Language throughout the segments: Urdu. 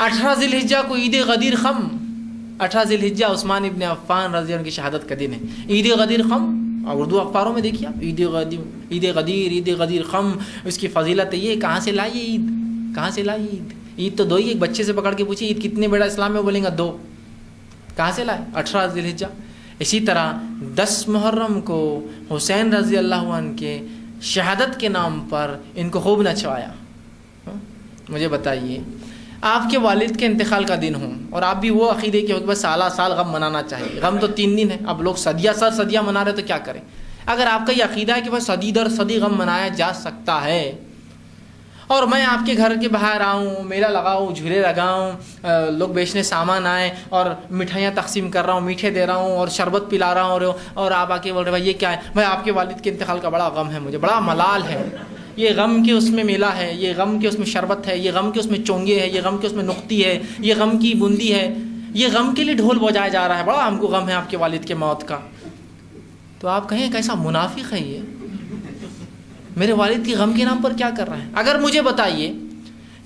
18 ذی الحجہ کو عید غدیر خم، 18 ذی الحجہ عثمان ابن عفان رضی اللہ عنہ کی شہادت کا دن ہے. عید غدیر خم، اردو اخباروں میں دیکھیے آپ، عید غدیر خم، اس کی فضیلت ہے. یہ کہاں سے لائی عید؟ کہاں سے لائی عید؟ عید تو دو ہی. ایک بچے سے پکڑ کے پوچھیے عید کتنے بڑا اسلام میں، بولیں گا دو. کہاں سے لائے؟ 18 ذی الحجہ. اسی طرح 10 محرم کو حسین رضی اللہ عنہ کے شہادت کے نام پر ان کو خوب نچوایا. مجھے بتائیے، آپ کے والد کے انتقال کا دن ہوں اور آپ بھی وہ عقیدے کے بس سالہ سال غم منانا چاہیے. غم تو 3 دن ہے، اب لوگ صدیاں منا رہے تو کیا کریں؟ اگر آپ کا یہ عقیدہ ہے کہ بس صدی در صدی غم منایا جا سکتا ہے، اور میں آپ کے گھر کے باہر آؤں، میلہ لگاؤں، جھولے لگاؤں، لوگ بیچنے سامان آئیں اور مٹھائیاں تقسیم کر رہا ہوں، میٹھے دے رہا ہوں اور شربت پلا رہا ہوں، اور آپ آ کے بول رہے بھائی یہ کیا ہے؟ بھائی آپ کے والد کے انتقال کا بڑا غم ہے، مجھے بڑا ملال ہے. یہ غم کے اس میں میلہ ہے، یہ غم کے اس میں شربت ہے، یہ غم کے اس میں چونگے ہے، یہ غم کے اس میں نقطی ہے، یہ غم کی بوندی ہے، یہ غم کے لیے ڈھول بجایا جا رہا ہے، بڑا ہم کو غم ہے آپ کے والد کے موت کا. تو آپ کہیں کیسا منافق ہے یہ، میرے والد کی غم کے نام پر کیا کر رہا ہے؟ اگر مجھے بتائیے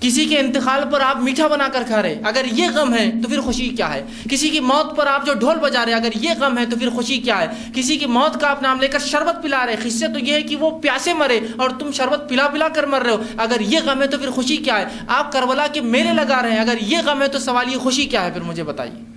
کسی کے انتقال پر آپ میٹھا بنا کر کھا رہے، اگر یہ غم ہے تو پھر خوشی کیا ہے؟ کسی کی موت پر آپ جو ڈھول بجا رہے، اگر یہ غم ہے تو پھر خوشی کیا ہے؟ کسی کی موت کا آپ نام لے کر شربت پلا رہے، خصیت تو یہ ہے کہ وہ پیاسے مرے اور تم شربت پلا پلا کر مر رہے ہو، اگر یہ غم ہے تو پھر خوشی کیا ہے؟ آپ کربلا کے میلے لگا رہے ہیں، اگر یہ غم ہے تو سوال یہ خوشی کیا ہے؟ پھر مجھے بتائیے.